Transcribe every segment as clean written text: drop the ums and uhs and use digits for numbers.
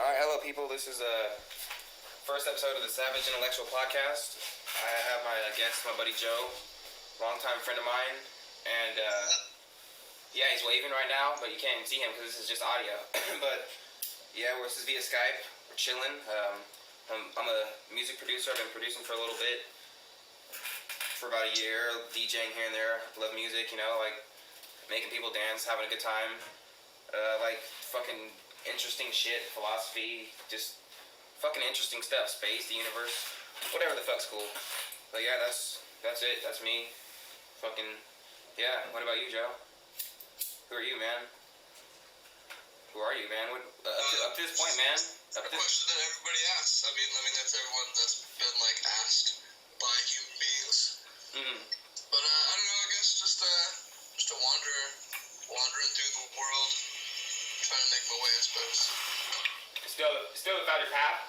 Alright, hello people. This is first episode of the Savage Intellectual Podcast. I have my guest, my buddy Joe, longtime friend of mine, and yeah, he's waving right now, but you can't see him because this is just audio. But yeah, this is via Skype. We're chilling. I'm a music producer. I've been producing for a little bit, for about a year, DJing here and there. Love music, you know, like making people dance, having a good time. Like fucking interesting shit, philosophy, just fucking interesting stuff, space, the universe, whatever the fuck's cool. But yeah, that's it, that's me. Fucking, yeah, what about you, Joe? Who are you, man? Who are you, man? What, up to this point, man? A question that everybody asks. I mean, that's everyone that's been, like, asked by human beings. Mm-hmm. But, I don't know, I guess just a wandering through the world, trying to make my way, I suppose. Still without your path?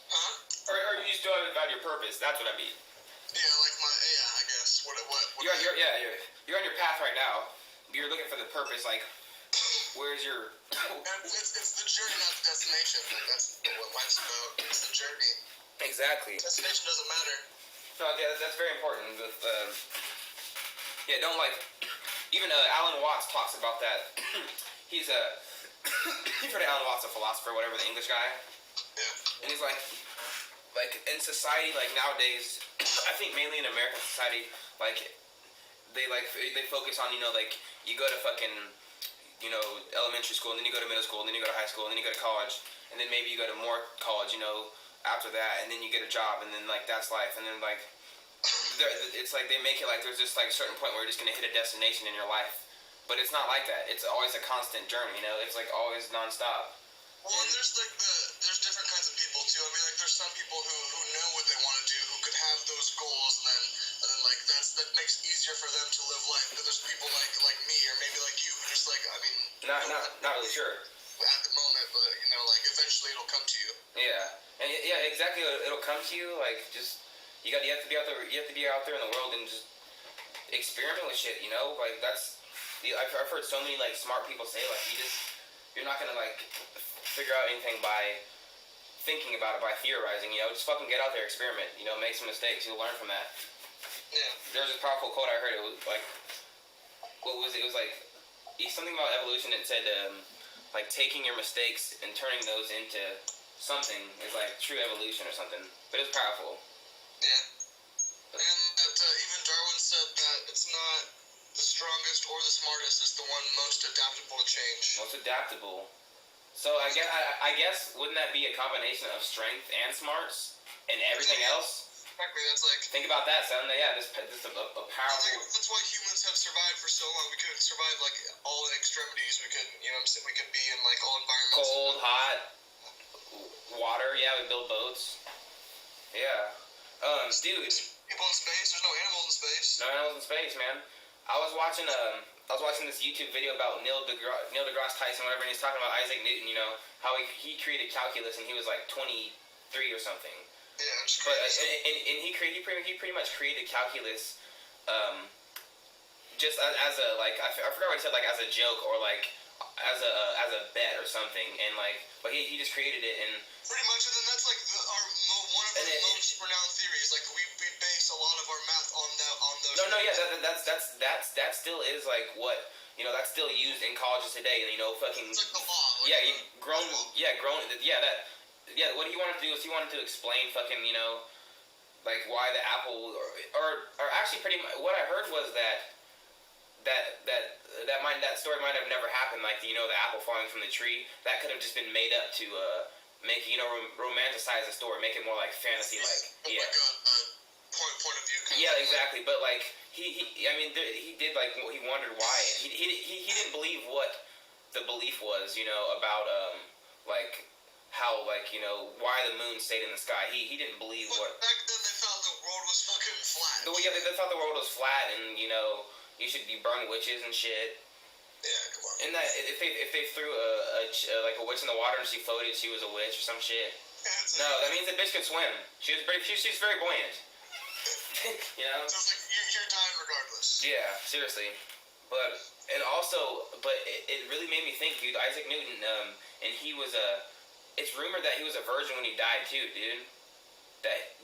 Huh? Or you still haven't found your purpose? That's what I mean. Yeah, like I guess. What You're on your path right now. You're looking for the purpose, like, where's your... it's the journey, not the destination. Like, that's what life's about. It's the journey. Exactly. Destination doesn't matter. No, yeah, that's very important. With, yeah, don't, like... Even Alan Watts talks about that. He's you've heard of Alan Watts, a philosopher, whatever, the English guy? Yeah. And he's like in society, like nowadays, I think mainly in American society, like they focus on, you know, like you go to fucking, you know, elementary school, and then you go to middle school, and then you go to high school, and then you go to college, and then maybe you go to more college, you know, after that, and then you get a job, and then like that's life, and then like it's like they make it like there's just like a certain point where you're just gonna hit a destination in your life, but it's not like that. It's always a constant journey, you know. It's like always nonstop. Well, and there's like there's different kinds of people too. I mean, like there's some people who know what they want to do, who could have those goals, and then like that makes it easier for them to live life. But there's people like me or maybe like you who just like, I mean, not really sure at the moment, but you know, like eventually it'll come to you. Yeah, and yeah, exactly. It'll come to you. Like just you have to be out there. You have to be out there in the world and just experiment with shit. You know, like that's. I've heard so many like smart people say like you're not gonna like figure out anything by thinking about it, by theorizing, you know, just fucking get out there, experiment, you know, make some mistakes, you'll learn from that. Yeah. There's this powerful quote I heard, it was like, what was it? It was like, something about evolution. It said, like taking your mistakes and turning those into something is like true evolution or something, but it's powerful. Yeah. And that even Darwin said that it's not the strongest or the smartest, it's the one most adaptable to change. Most adaptable. So I guess wouldn't that be a combination of strength and smarts and everything else? Exactly. That's like. Think about that, son. Yeah, this a powerful. That's why humans have survived for so long. We could survive like all in extremities. We could, you know, we could be in like all environments. Cold, hot, water. Yeah, we build boats. Yeah. Dude. People in space. There's no animals in space. No animals in space, man. I was watching this YouTube video about Neil deGrasse Tyson, whatever, and he's talking about Isaac Newton, you know, how he created calculus and he was like 23 or something. Yeah, it's but crazy. and he pretty much created calculus, just as a like I forgot what he said, like as a joke or like as a bet or something, and like but he just created it and pretty much, and then that's like one of the most renowned theories. Like we base a lot of our math on those. No, yeah, that still is like what, you know, that's still used in colleges today. You know, fucking. It's like the law. Like What he wanted to do is he wanted to explain fucking, you know, like why the apple or actually pretty much what I heard was that story might have never happened. Like, you know, the apple falling from the tree, that could have just been made up to make, you know, romanticize the story, make it more like fantasy, like yeah. Like a point of view. Yeah, exactly. But like he did like he wondered why he didn't believe what the belief was, you know, about like how, like, you know, why the moon stayed in the sky. He didn't believe what. Back then they thought the world was fucking flat. Yeah, they thought the world was flat, and you know you should be burning witches and shit. Yeah, come on. And that if they threw like a witch in the water and she floated, she was a witch or some shit. No, that means the bitch could swim. She was very buoyant. You know. So it's like you're dying regardless. Yeah, seriously. But it really made me think, dude. Isaac Newton, and he was it's rumored that he was a virgin when he died too, dude.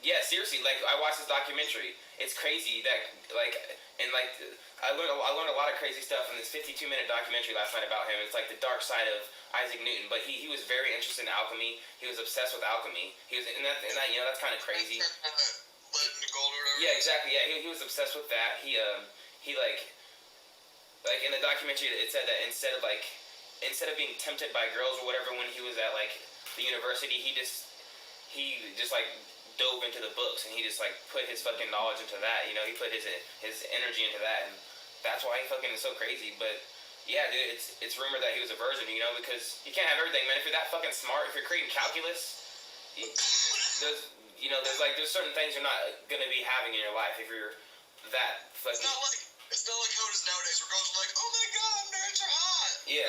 Yeah, seriously, like I watched this documentary. It's crazy that like and like I learned a lot of crazy stuff in this 52-minute documentary last night about him. It's like the dark side of Isaac Newton, but he was very interested in alchemy. He was obsessed with alchemy. He was and that you know that's kind of crazy. Lead and gold or whatever. Yeah, exactly. Yeah, he was obsessed with that. He like in the documentary it said that instead of being tempted by girls or whatever when he was at like the university, he just like dove into the books and he just like put his fucking knowledge into that. You know, he put his energy into that, and that's why he fucking is so crazy. But yeah, dude, it's rumored that he was a virgin. You know, because you can't have everything, man. If you're that fucking smart, if you're creating calculus, there's certain things you're not gonna be having in your life if you're that fucking. It's not like how it is nowadays, where girls are like, "Oh my god, nerds are hot." Yeah.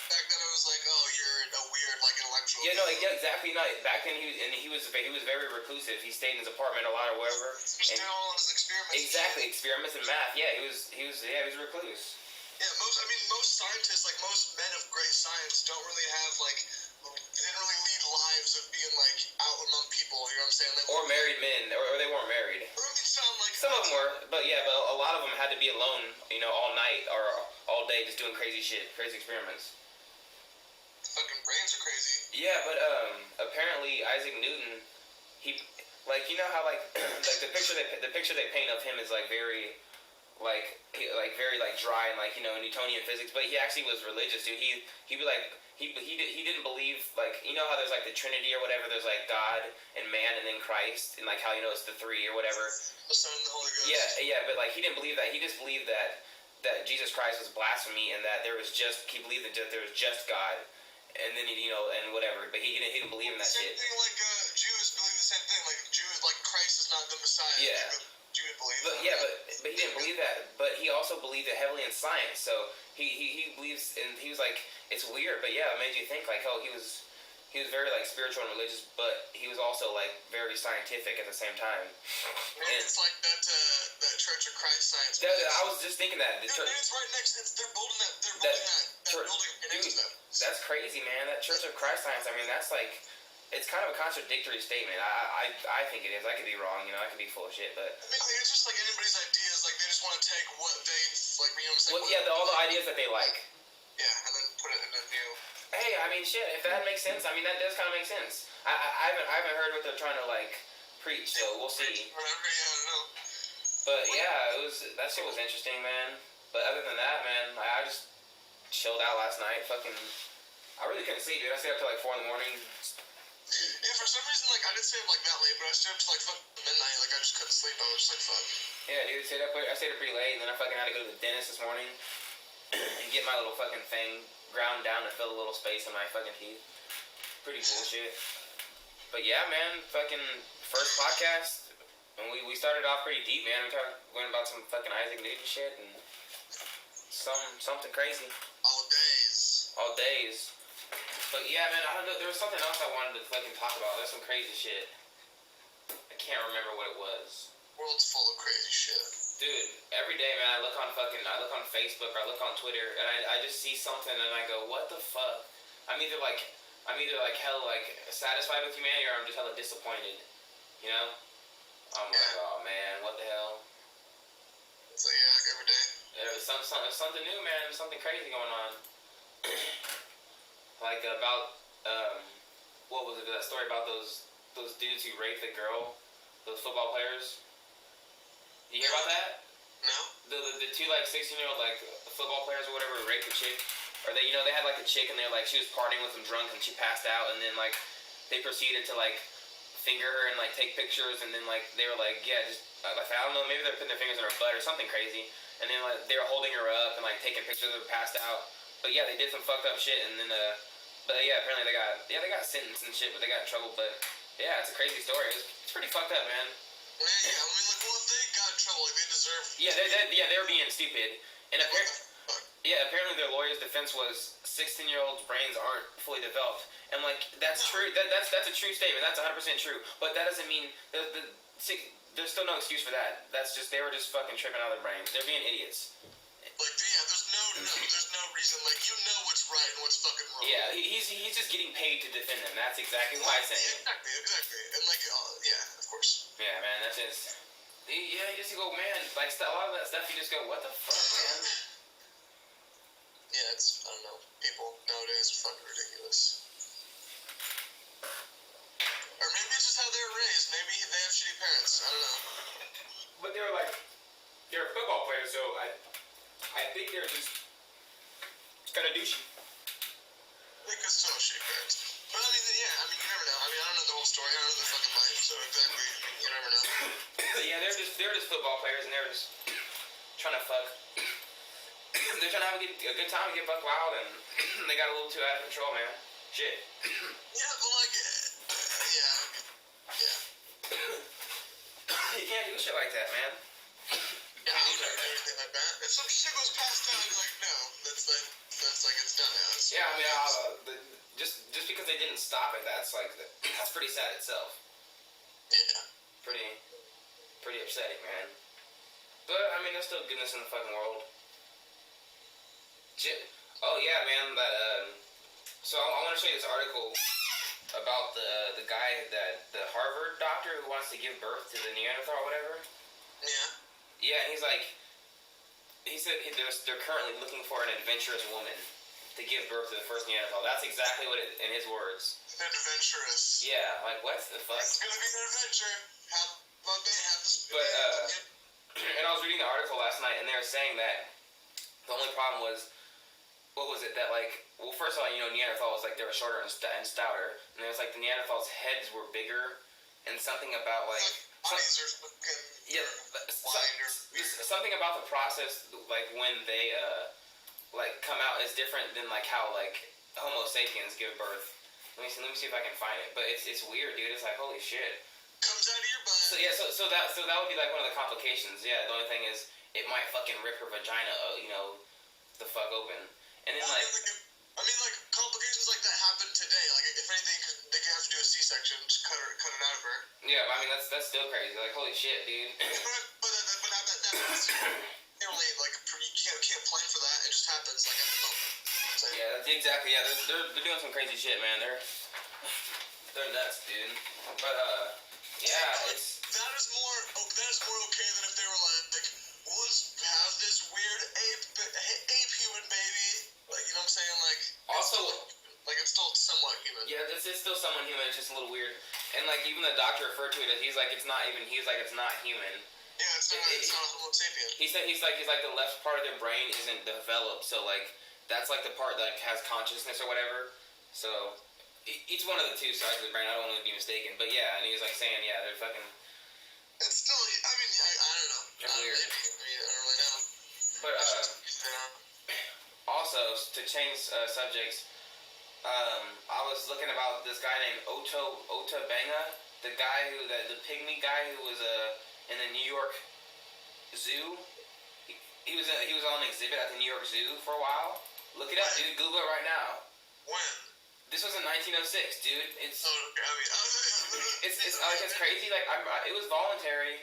Back then it was like, "Oh, you're a weird, like intellectual." Yeah, no, yeah, exactly. No, back then he was very reclusive. He stayed in his apartment a lot or whatever. He was doing all his experiments. Exactly, experiments in math. Yeah, he was a recluse. Yeah, most scientists, like most men of great science, don't really have they didn't really lead lives of being like out among people. You know what I'm saying? Or married men, or they weren't married. Some of them were, but a lot of them had to be alone, you know, all night or all day, just doing crazy shit, crazy experiments. Fucking brains are crazy. Yeah, but apparently Isaac Newton, he like you know how like like the picture they paint of him is like very. Very dry and like you know Newtonian physics, but he actually was religious, dude. He didn't believe like you know how there's like the Trinity or whatever. There's like God and man and then Christ and like how you know it's the three or whatever. The Son and the Holy Ghost. Yeah, but like he didn't believe that. He just believed that Jesus Christ was blasphemy and that he believed that there was just God, and then and whatever. But he didn't believe in that same shit. Same thing like Jews believe the same thing. Like Jews like Christ is not the Messiah. Yeah. You would believe but he didn't believe that. But he also believed it heavily in science. So he believes, and he was like, it's weird, but yeah, it made you think like, oh, he was very like spiritual and religious, but he was also like very scientific at the same time. And it's like that Church of Christ science. I was just thinking that. It's right next. They're building that building next to them. That's crazy, man. That Church of Christ science. I mean, that's like. It's kind of a contradictory statement. I think it is. I could be wrong, you know. I could be full of shit, but. I mean, it's just like anybody's ideas. Like they just want to take what they like. You know what I'm saying? Well, yeah, all the ideas that they like. Yeah, and then put it in a new. Hey, I mean, shit. If that makes sense, I mean that does kind of make sense. I haven't heard what they're trying to like preach, so we'll see. Whatever. Yeah, I don't know. But yeah, that shit was interesting, man. But other than that, man, I just chilled out last night. Fucking, I really couldn't sleep, dude. I stayed up till like 4 in the morning. Yeah, for some reason, like, I didn't stay up like that late, but I stayed up till like midnight. Like, I just couldn't sleep. I was just like, fuck. Yeah, dude, I stayed up pretty late, and then I fucking had to go to the dentist this morning and get my little fucking thing ground down to fill a little space in my fucking teeth. Pretty bullshit. But yeah, man, fucking first podcast, and we started off pretty deep, man. We went about some fucking Isaac Newton shit and something crazy. All days. But yeah, man, I don't know. There was something else I wanted to fucking talk about. There's some crazy shit. I can't remember what it was. World's full of crazy shit. Dude, every day, man, I look on Facebook, or I look on Twitter, and I just see something, and I go, what the fuck? I'm either hella like satisfied with humanity, or I'm just hella disappointed. You know? I'm like, oh man, what the hell? It's like, yeah, like every day. There's something new, man. There's something crazy going on. Like about what was it? That story about those dudes who raped the girl, those football players. You hear about that? No. The two like 16-year-old like football players or whatever who raped the chick, or they they had like a chick and they're like she was partying with them drunk and she passed out, and then like they proceeded to like finger her and like take pictures, and then like they were like just like I don't know, maybe they're putting their fingers in her butt or something crazy, and then like they were holding her up and like taking pictures of her passed out. But yeah, they did some fucked up shit, and then but yeah, apparently they got sentenced and shit, but they got in trouble. But yeah, it's a crazy story. It's pretty fucked up, man. Yeah, I mean, like, well, if they got in trouble, like, they deserve. Yeah, they were being stupid, and apparently their lawyer's defense was 16-year-olds' brains aren't fully developed, and like that's true. That's a true statement. That's 100% true. But that doesn't mean there's still no excuse for that. That's just they were just fucking tripping out of their brains. They're being idiots. Like, yeah, there's no there's no reason. Like, you know what's right and what's fucking wrong. Yeah, he's just getting paid to defend them. That's exactly what I say. Exactly. And like, yeah, of course. Yeah, man, that's just. Yeah, you just go, man. Like a lot of that stuff, you just go, what the fuck, man? Yeah, it's, I don't know. People nowadays are fucking ridiculous. Or maybe it's just how they were raised. Maybe they have shitty parents. I don't know. But they were football players, so I think they're just kind of douchey. They could still have shitty parents. But I mean, yeah, I mean, you never know. I mean, I don't know the whole story. I don't know their fucking life, so exactly, I mean, you never know. Yeah, they're just football players, and they're just trying to fuck. They're trying to have a good time and get buck wild, and they got a little too out of control, man. Shit. Yeah, but like, yeah. You can't do shit like that, man. Yeah, I don't know anything like that. If some shit goes past that, I'd be like, no, that's like it's done now. It's, Yeah, I mean, just because they didn't stop it, that's pretty sad itself. Yeah. Pretty upsetting, man. But I mean, there's still goodness in the fucking world. Shit. Oh yeah, man. So I want to show you this article about the guy the Harvard doctor who wants to give birth to the Neanderthal or whatever. Yeah. Yeah, and he said they're currently looking for an adventurous woman to give birth to the first Neanderthal. That's exactly what in his words. Adventurous. Yeah, like what the fuck? It's gonna be an adventure. How about they have this? But and I was reading the article last night, and they were saying that the only problem was, what was it that like? Well, first of all, you know, Neanderthals like they were shorter and stouter, and it was like the Neanderthals' heads were bigger, and something about like. Bodies are fucking. Yeah, something about the process, like when they like come out, is different than like how like Homo sapiens give birth. Let me see if I can find it. But it's weird, dude. It's like holy shit. Comes out of your butt. So yeah, so that would be like one of the complications. Yeah, the only thing is it might fucking rip her vagina, the fuck open, and then like. I mean, like complications like that happen today. Like if anything, they could have to do a C-section, just cut it out of her. Yeah, I mean that's still crazy. Like holy shit, dude. but that's really like you can't plan for that. It just happens like at the moment. Yeah, that's exactly. Yeah, they're doing some crazy shit, man. They're nuts, dude. But yeah, it's that is more okay than if they were like let's have this weird ape human baby. Like, you know what I'm saying? Like, also, it's still somewhat human. Yeah, it's still somewhat human. It's just a little weird. And like even the doctor referred to it as it's not human. Yeah, it's not a Homo sapien. He's like the left part of their brain isn't developed, so like that's like the part that has consciousness or whatever. So each one of the two sides of the brain. I don't want to be mistaken, but yeah, and he was like saying, yeah, they're fucking. It's still. I mean, I don't know. It's weird. I don't really know. But also to change subjects, I was looking about this guy named Ota Benga, the pygmy guy who was in the New York Zoo. He was on exhibit at the New York Zoo for a while. Look it up, dude. Google it right now. When? This was in 1906, dude. It's crazy. Like it was voluntary,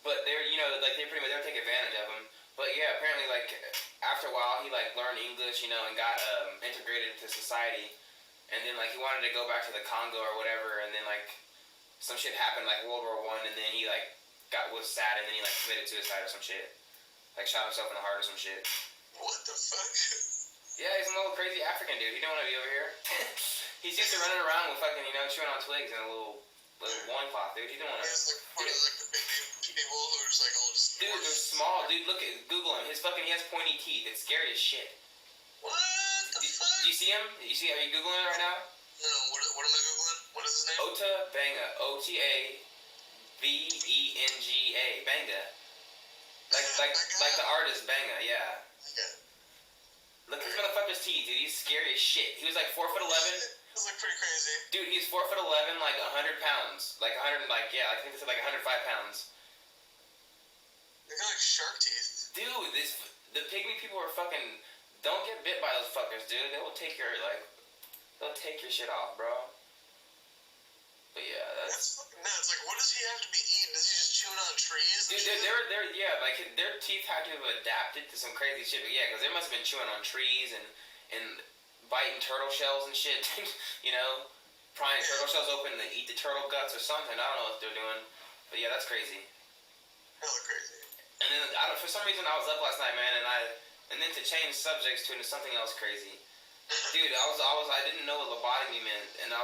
but they're they'll take advantage of him. But yeah, apparently like after a while he like learned English, and got integrated into society, and then like he wanted to go back to the Congo or whatever, and then like some shit happened like World War I, and then he like was sad, and then he like committed suicide or some shit, like shot himself in the heart or some shit. What the fuck? Yeah, he's a little crazy African dude. He don't want to be over here. He's used to running around with fucking chewing on twigs and a little loincloth, dude. He don't want to. He's like part of like the big people who are just like all just. Dude, they're small, dude. Google him. He has pointy teeth. It's scary as shit. What the fuck? Do you see him? Are you Googling it right now? No, what am I Googling? What is his name? Ota Benga. Otabenga. Benga. Like the artist Benga, yeah. Okay. Look, this motherfucker's teeth, dude. He's scary as shit. He was like 4'11". That's like pretty crazy. Dude, he's 4'11", like 100 pounds. Like 100, like, yeah, I think it's like 105 pounds. They got like shark teeth. Dude, the pygmy people are fucking. Don't get bit by those fuckers, dude. They'll take your shit off, bro. But yeah, That's fucking nuts. Like, what does he have to be eating? Is he just chewing on trees? Dude, they're yeah, like their teeth had to have adapted to some crazy shit. But yeah, because they must have been chewing on trees and biting turtle shells and shit. You know, prying turtle shells open to eat the turtle guts or something. I don't know what they're doing. But yeah, that's crazy. Hella crazy. And then for some reason I was up last night, man, and then to change subjects to into something else crazy. Dude, I didn't know what lobotomy meant, and I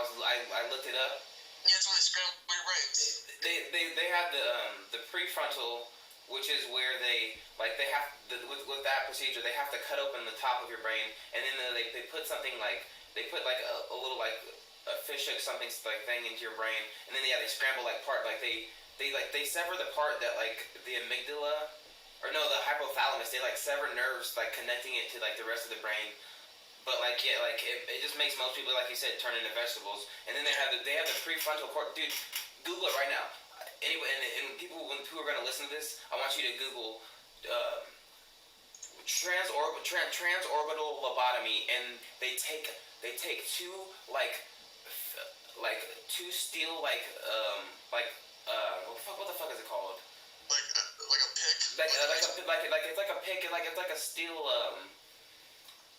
looked it up. Yeah, it's when they scramble your brains. They have the prefrontal, which is where they have with that procedure they have to cut open the top of your brain, and then they put something like they put like a little like a fish hook something like thing into your brain, and then they scramble like part like they sever the part that like the amygdala or no the hypothalamus, they like sever nerves like connecting it to like the rest of the brain. But like yeah, like it just makes most people, like you said, turn into vegetables. And then they have the prefrontal cortex. Dude, Google it right now. Anyway, and people who are gonna listen to this, I want you to Google transorbital lobotomy, and they take two two steel what the fuck is it called? Like a pick. It's like a pick. It's like a steel.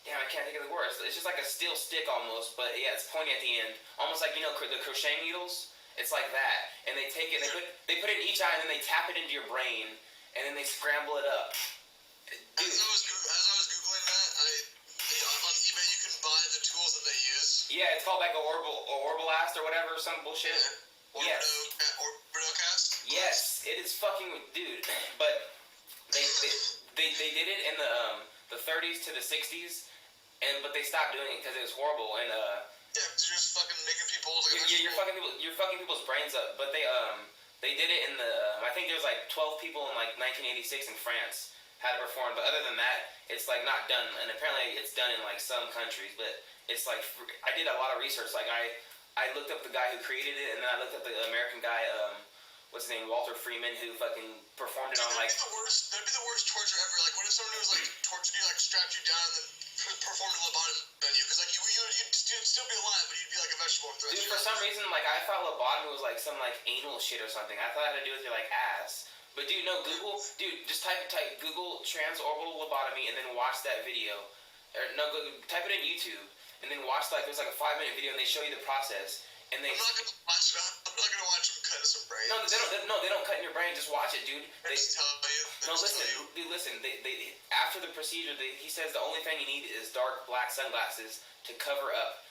Damn, I can't think of the words. It's just like a steel stick almost, but yeah, it's pointy at the end, almost like the crochet needles. It's like that, and they take it, they put it in each eye, and then they tap it into your brain, and then they scramble it up. Dude. As I was googling that, on eBay you can buy the tools that they use. Yeah, it's called like a Orbalast or whatever, some bullshit. Yeah. Yes. Orbitocast. Yes, it is fucking dude. But they did it in the 30s to the 60s. But they stopped doing it because it was horrible, and yeah, because you're just fucking making people like you're fucking people's brains up. But they did it in the I think there was like 12 people in like 1986 in France had it performed. But other than that, it's like not done. And apparently it's done in like some countries. But it's like I did a lot of research. Like I looked up the guy who created it, and then I looked up the American guy. What's his name? Walter Freeman, who fucking performed it on like. That'd be the worst torture ever. Like, what if someone was like tortured you, like strapped you down, and then performed a lobotomy on you? Because like you'd still be alive, but you'd be like a vegetable. Dude, for some reason, like I thought lobotomy was like some like anal shit or something. I thought it had to do with your like ass. But dude, no, just type Google transorbital lobotomy and then watch that video. Or no, type it in YouTube and then watch there's like a 5-minute video and they show you the process. And they. I'm not gonna watch it. I'm not gonna watch them cut some brain. No, they don't cut in your brain. Just watch it, dude. They just tell you. Dude, listen. They after the procedure, he says the only thing you need is dark black sunglasses to cover up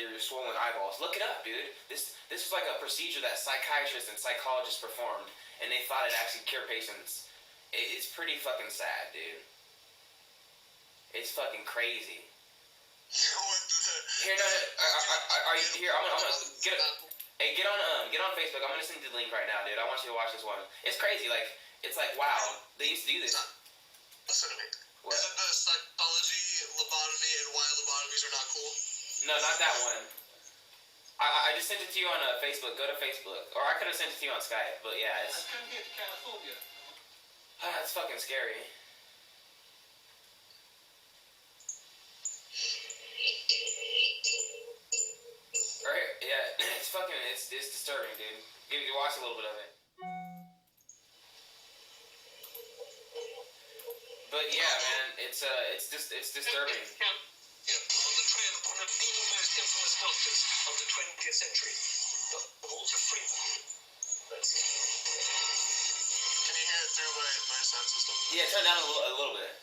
your swollen eyeballs. Look it up, dude. This was like a procedure that psychiatrists and psychologists performed, and they thought it actually cured patients. It's pretty fucking sad, dude. It's fucking crazy. Here, I'm gonna get it. Hey, get on Facebook. I'm gonna send you the link right now, dude. I want you to watch this one. It's crazy. Like, it's like, wow, they used to do this. Listen to me. What? Is it the psychology, lobotomy, and why lobotomies are not cool? No, not that one. I just sent it to you on Facebook. Go to Facebook, or I could have sent it to you on Skype. But yeah, it's. Come here to California. It's fucking scary. Right? Yeah, it's disturbing, dude. You watch a little bit of it. But yeah, man, it's disturbing. Yeah, on the trail of one of the most infamous doctors of the 20th century, Dr. Walter Freeman. Can you hear it through my sound system? Yeah, turn down a little bit.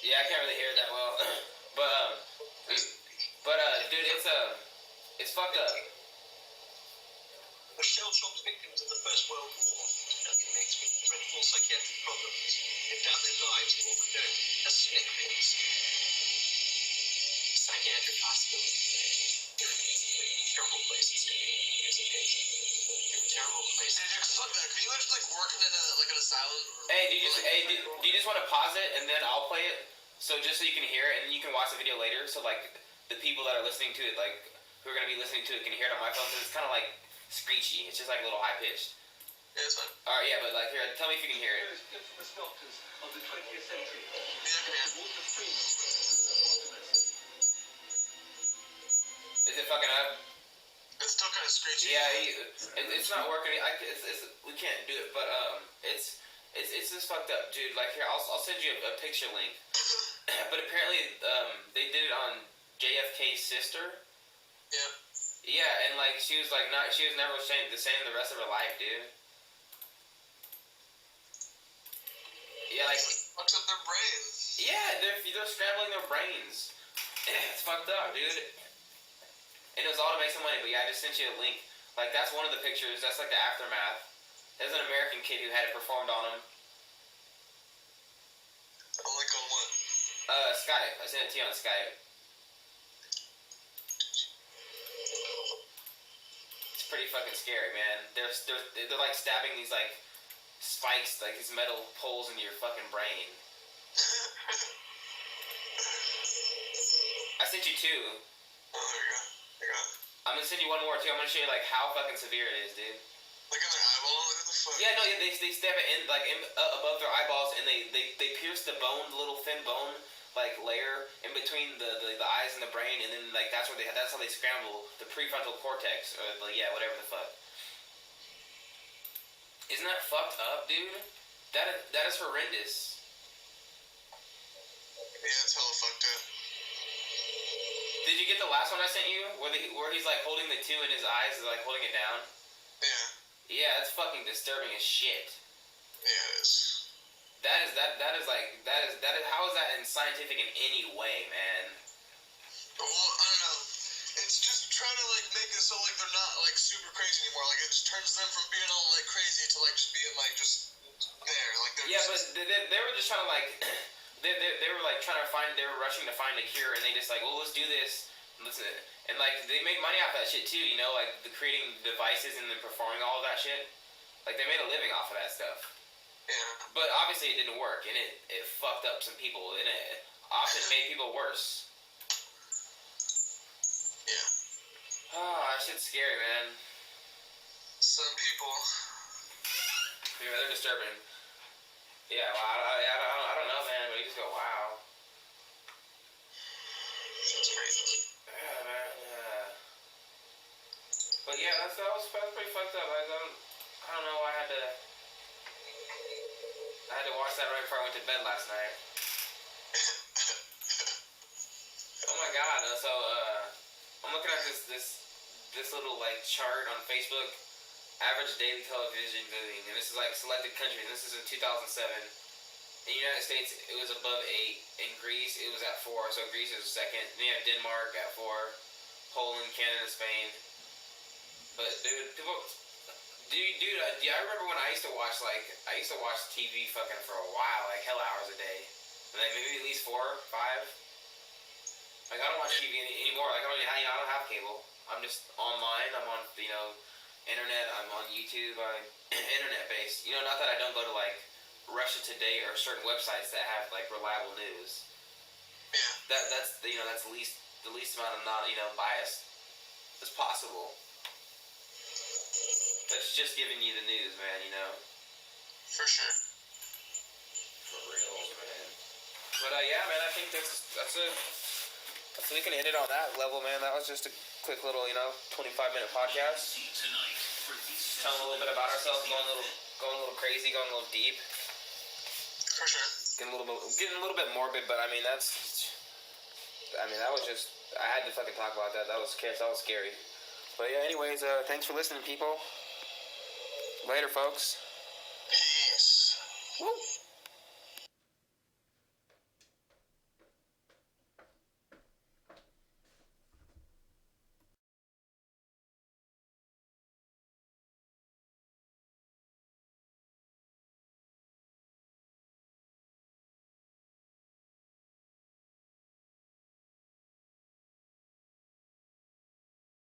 Yeah, I can't really hear it that well, but dude, it's fucked up. The shell-shocked victims of the First World War, inmates with dreadful psychiatric problems, lived out their lives in what were known as snake pits. Psychiatric hospitals. Terrible places to be as a patient. Terrible places. Dude, fuck that. Can you imagine like working in an asylum? Hey, do you just want to pause it and then I'll play it? So just so you can hear it and then you can watch the video later. So like the people that are listening to it, like who are gonna be listening to it, can hear it on my phone. Because it's kind of like screechy. It's just like a little high pitched. Yeah, it's fine. All right, yeah, but like here, tell me if you can hear it. Infamous doctors of the 20th century. Yeah, I can hear. Walter Freeman and the Bottomless. Is it fucking up? It's still kind of screechy. Yeah, it's not working. We can't do it, but it's just fucked up, dude. Like here, I'll send you a picture link. But apparently, they did it on JFK's sister. Yeah. Yeah, and like she was never the same the rest of her life, dude. Yeah, like Fucks up their brains. yeah, they're scrambling their brains. It's fucked up, dude. And it was all to make some money, but yeah, I just sent you a link. Like that's one of the pictures. That's like the aftermath. There's an American kid who had it performed on him. A link on what? Skype. I sent it to you on Skype. It's pretty fucking scary, man. They're like stabbing these like spikes, like these metal poles into your fucking brain. I sent you two. Oh, there you go. I got it. I'm gonna send you one more too. I'm gonna show you like how fucking severe it is, dude. Like in their eyeball? Look at the fuck. Yeah, no, they stab it in like above their eyeballs, and they pierce the bone, the little thin bone like layer in between the eyes and the brain, and then like that's how they scramble the prefrontal cortex or like whatever the fuck. Isn't that fucked up, dude? That is horrendous. Yeah, it's hella fucked up. Did you get the last one I sent you where he's like holding the two in his eyes, is like holding it down? Yeah. Yeah, that's fucking disturbing as shit. Yeah, it is. That is how is that scientific in any way, man? Well, I don't know. It's just trying to like make it so like they're not like super crazy anymore. Like it just turns them from being all like crazy to like just being like just there. Like they're Yeah, but they were just trying to like they were like trying to they were rushing to find a cure, and they just like, well, let's do this. And like they made money off that shit too, you know, like the creating devices and then performing all of that shit. Like they made a living off of that stuff. Yeah. But obviously it didn't work, and it fucked up some people, and it often made people worse. Yeah. Oh, that shit's scary, man. Some people. Yeah, they're disturbing. Yeah, well, I don't know, man, but you just go, wow. Shit's crazy. Yeah, man, yeah. But yeah, that was pretty fucked up. I don't know why I had to watch that right before I went to bed last night. Oh my god, so I'm looking at this little like chart on Facebook, average daily television viewing, and this is like selected countries. This is in 2007. In the United States, it was above 8. In Greece, it was at 4. So Greece is second. Then you have Denmark at 4. Poland, Canada, Spain. But dude, I remember when I used to watch TV fucking for a while, like hell hours a day, like maybe at least 4, 5. Like I don't watch TV anymore. Like I don't have cable. I'm just online. I'm on internet. I'm on YouTube. I'm internet based. You know, not that I don't go to like Russia Today or certain websites that have like reliable news. Yeah. That's the least amount of not biased as possible. That's just giving you the news, man. For sure. For real, man. But yeah, man. I think that's it. So we can end it on that level, man. That was just a quick little 25-minute podcast. Telling a little bit about ourselves, going a little crazy, going a little deep. For sure. Getting a little bit morbid, but that was just, I had to fucking talk about that. That was scary. But yeah, anyways, thanks for listening, people. Later, folks. Peace. Woo.